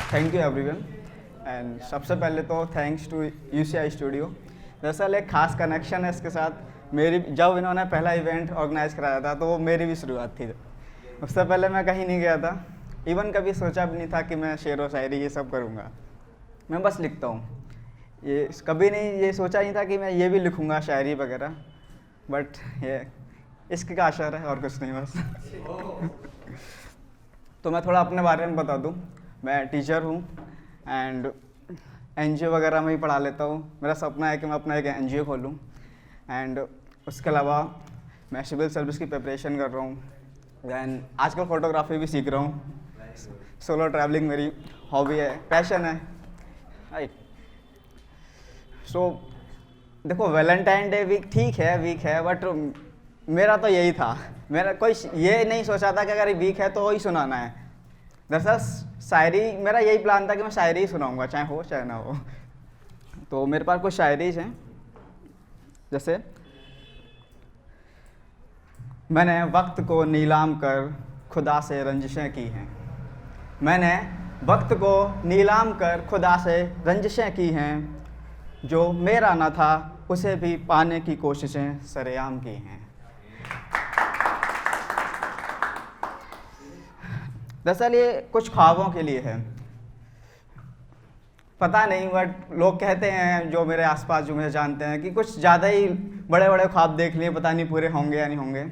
Thank you everyone and सबसे पहले तो थैंक्स टू UCI स्टूडियो। दरअसल एक खास कनेक्शन है इसके साथ। मेरी जब इन्होंने पहला इवेंट ऑर्गेनाइज कराया था तो वो मेरी भी शुरुआत थी। उससे पहले मैं कहीं नहीं गया था, इवन कभी सोचा भी नहीं था कि मैं शेर व शायरी ये सब करूँगा। मैं बस लिखता हूँ, ये कभी नहीं ये सोचा नहीं था कि मैं ये भी लिखूँगा शायरी वगैरह, बट ये इश्क का असर है और कुछ नहीं बस। तो मैं थोड़ा अपने बारे में बता दूँ। मैं टीचर हूँ एंड NGO वगैरह में ही पढ़ा लेता हूँ। मेरा सपना है कि मैं अपना एक NGO खोलूँ एंड उसके अलावा मैं सिविल सर्विस की प्रिपरेशन कर रहा हूँ। दैन आजकल फ़ोटोग्राफी भी सीख रहा हूँ। सोलो ट्रैवलिंग मेरी हॉबी है, पैशन है। राइट। सो देखो, वैलेंटाइन डे वीक ठीक है, वीक है, बट मेरा तो यही था। मेरा कोई ये नहीं सोचा था कि अगर वीक है तो वही सुनाना है। दरअसल शायरी मेरा यही प्लान था कि मैं शायरी ही सुनाऊंगा, चाहे हो चाहे ना हो। तो मेरे पास कुछ शायरीज हैं, जैसे मैंने वक्त को नीलाम कर खुदा से रंजिशें की हैं। मैंने वक्त को नीलाम कर खुदा से रंजिशें की हैं। जो मेरा न था उसे भी पाने की कोशिशें सरेआम की हैं। दरअसल ये कुछ ख्वाबों के लिए है, पता नहीं, बट लोग कहते हैं जो मेरे आसपास जो मुझे जानते हैं कि कुछ ज़्यादा ही बड़े बड़े ख्वाब देख लिए, पता नहीं पूरे होंगे या नहीं होंगे,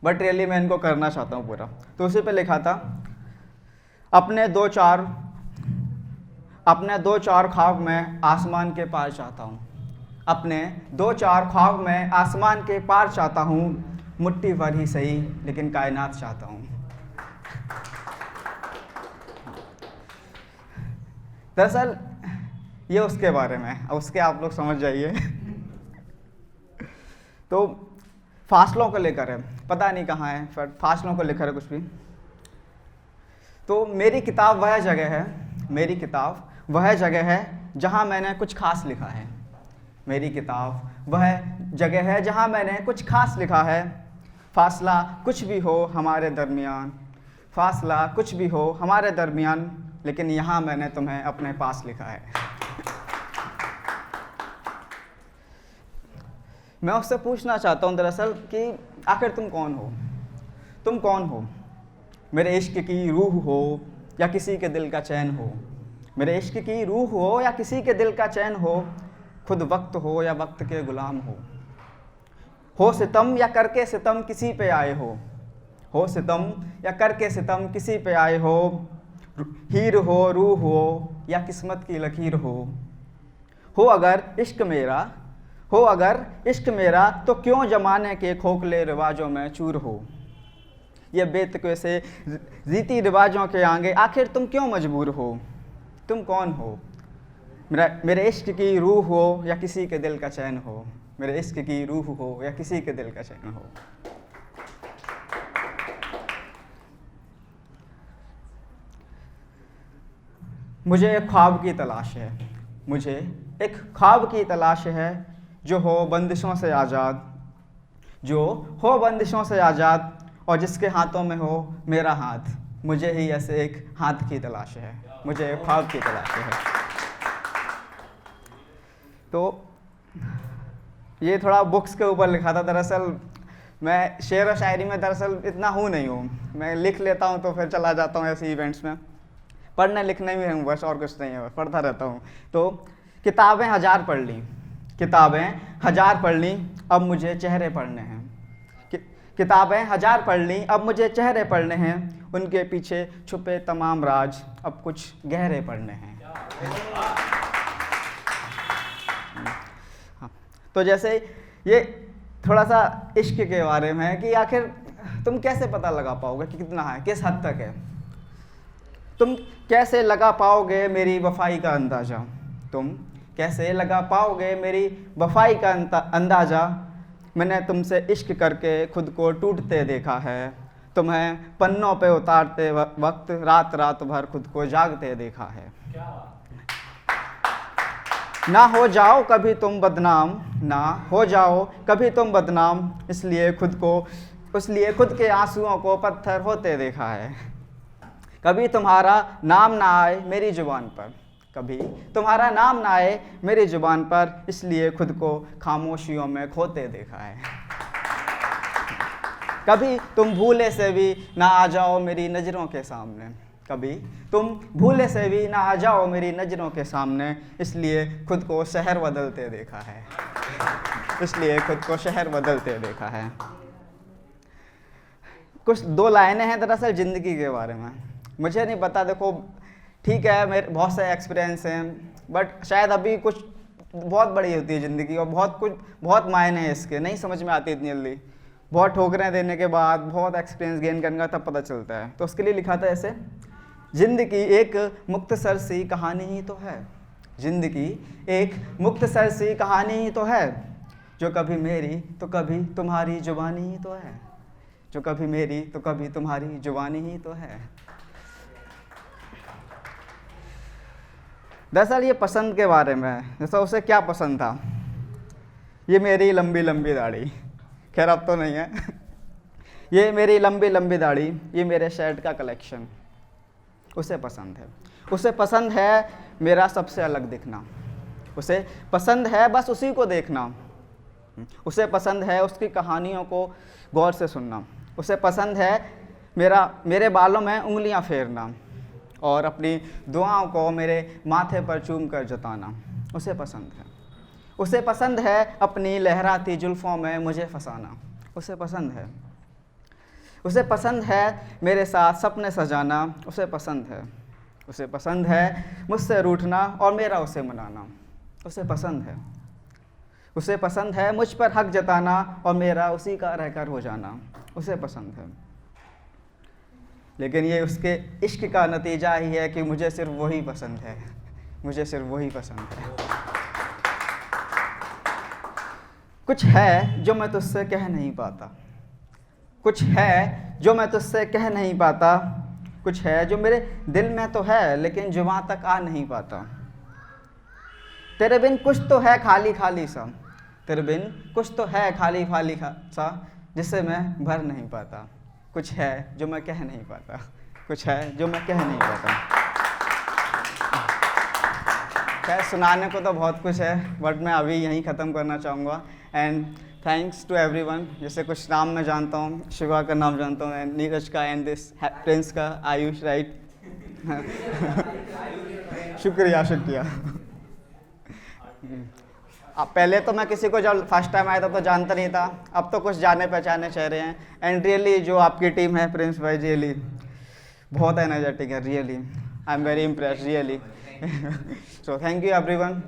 बट रियली मैं इनको करना चाहता हूँ पूरा। तो उसी पे लिखा था, अपने दो चार ख्वाब में आसमान के पार चाहता हूँ। अपने 2-4 ख्वाब में आसमान के पार चाहता हूँ। मुट्ठी भर ही सही लेकिन कायनात चाहता हूँ। दरअसल ये उसके बारे में है, उसके आप लोग समझ जाइए। तो फासलों को लेकर है, पता नहीं कहाँ है, पर फासलों को लेकर है कुछ भी। तो मेरी किताब वह जगह है जहाँ मैंने कुछ खास लिखा है। मेरी किताब वह जगह है जहाँ मैंने कुछ खास लिखा है। फासला कुछ भी हो हमारे दरमियान, लेकिन यहाँ मैंने तुम्हें अपने पास लिखा है। मैं उससे पूछना चाहता हूँ दरअसल कि आखिर तुम कौन हो? मेरे इश्क की रूह हो या किसी के दिल का चैन हो? मेरे इश्क की रूह हो या किसी के दिल का चैन हो? खुद वक्त हो या वक्त के गुलाम हो सितम या करके सितम किसी पे आए हो सितम या करके सितम किसी पे आए हो। हीर हो, रूह हो या किस्मत की लकीर हो अगर इश्क मेरा तो क्यों जमाने के खोखले रिवाजों में चूर हो। ये बेतकवे से रीति रिवाजों के आगे आखिर तुम क्यों मजबूर हो? तुम कौन हो? मेरे इश्क की रूह हो या किसी के दिल का चैन हो? मेरे इश्क की रूह हो या किसी के दिल का चैन हो। मुझे एक ख्वाब की तलाश है जो हो बंदिशों से आज़ाद और जिसके हाथों में हो मेरा हाथ। मुझे ही ऐसे एक हाथ की तलाश है, मुझे एक ख्वाब की तलाश है। तो ये थोड़ा बुक्स के ऊपर लिखा था। दरअसल मैं शेर व शायरी में दरअसल इतना नहीं हूँ। मैं लिख लेता हूँ तो फिर चला जाता हूँ ऐसे इवेंट्स में। पढ़ने लिखने में हूँ बस, और कुछ नहीं है, पढ़ता रहता हूँ। तो किताबें हजार पढ़ ली अब मुझे चेहरे पढ़ने हैं। किताबें हजार पढ़ ली अब मुझे चेहरे पढ़ने हैं। उनके पीछे छुपे तमाम राज अब कुछ गहरे पढ़ने हैं। तो जैसे ये थोड़ा सा इश्क के बारे में है कि आखिर तुम कैसे पता लगा पाओगे कि कितना है, किस हद तक है। तुम कैसे लगा पाओगे मेरी वफाई का अंदाज़ा? तुम कैसे लगा पाओगे मेरी वफाई का अंदाज़ा? मैंने तुमसे इश्क करके खुद को टूटते देखा है। तुम्हें पन्नों पे उतारते वक्त रात भर खुद को जागते देखा है। ना हो जाओ कभी तुम बदनाम, इसलिए खुद के आंसुओं को पत्थर होते देखा है। कभी तुम्हारा नाम ना आए मेरी ज़ुबान पर, कभी तुम्हारा नाम ना आए मेरी ज़ुबान पर, इसलिए खुद को खामोशियों में खोते देखा है। कभी तुम भूले से भी ना आ जाओ मेरी नज़रों के सामने, कभी तुम भूले से भी ना आ जाओ मेरी नज़रों के सामने, इसलिए खुद को शहर बदलते देखा है, इसलिए खुद को शहर बदलते देखा है। कुछ 2 लाइनें हैं दरअसल ज़िंदगी के बारे में। मुझे नहीं पता, देखो ठीक है मेरे बहुत सारे एक्सपीरियंस हैं, बट शायद अभी कुछ बहुत बड़ी होती है ज़िंदगी और बहुत मायने हैं इसके, नहीं समझ में आती इतनी जल्दी। बहुत ठोकरें देने के बाद, बहुत एक्सपीरियंस गेन करने का तब पता चलता है। तो उसके लिए लिखा था ऐसे, ज़िंदगी एक मुख्तसर सी कहानी ही तो है, ज़िंदगी एक मुख्तसर सी कहानी ही तो है, जो कभी मेरी तो कभी तुम्हारी जुबानी ही तो है, जो कभी मेरी तो कभी तुम्हारी जुबानी ही तो है। दरअसल ये पसंद के बारे में, जैसा उसे क्या पसंद था, ये मेरी लंबी लंबी दाढ़ी, खैर अब तो नहीं है ये मेरी लंबी लंबी दाढ़ी, ये मेरे शर्ट का कलेक्शन, उसे पसंद है। उसे पसंद है मेरा सबसे अलग दिखना, उसे पसंद है बस उसी को देखना, उसे पसंद है उसकी कहानियों को गौर से सुनना, उसे पसंद है मेरे बालों में उंगलियां फेरना और अपनी दुआओं को मेरे माथे पर चूम कर जताना, उसे पसंद है। उसे पसंद है अपनी लहराती जुल्फ़ों में मुझे फंसाना, उसे पसंद है। उसे पसंद है मेरे साथ सपने सजाना, उसे पसंद है। उसे पसंद है मुझसे रूठना और मेरा उसे मनाना, उसे पसंद है। उसे पसंद है मुझ पर हक जताना और मेरा उसी का रहकर हो जाना, उसे पसंद है। लेकिन ये उसके इश्क का नतीजा ही है कि मुझे सिर्फ वही पसंद है, मुझे सिर्फ वही पसंद है। कुछ है जो मैं तुझसे कह नहीं पाता, कुछ है जो मैं तुझसे कह नहीं पाता, कुछ है जो मेरे दिल में तो है लेकिन जुबां तक आ नहीं पाता। तेरे बिन कुछ तो है खाली खाली सा, तेरे बिन कुछ तो है खाली खाली सा, जिसे मैं भर नहीं पाता। कुछ है जो मैं कह नहीं पाता, कुछ है जो मैं कह नहीं पाता। खैर सुनाने को तो बहुत कुछ है, बट मैं अभी यहीं ख़त्म करना चाहूँगा। And thanks to everyone. जैसे कुछ नाम मैं जानता हूँ, शिवा का नाम जानता हूँ, एंड नीरज का, एंड दिस प्रिंस का, आयुष, राइट शुक्रिया शुक्रिया। अब पहले तो मैं किसी को जब फर्स्ट टाइम आया था तो जानता नहीं था, अब तो कुछ जाने पहचाने चेहरे हैं। एंड रियली जो आपकी टीम है प्रिंस भाई, रियली बहुत एनर्जेटिक है, really I am very impressed, really so thank you everyone.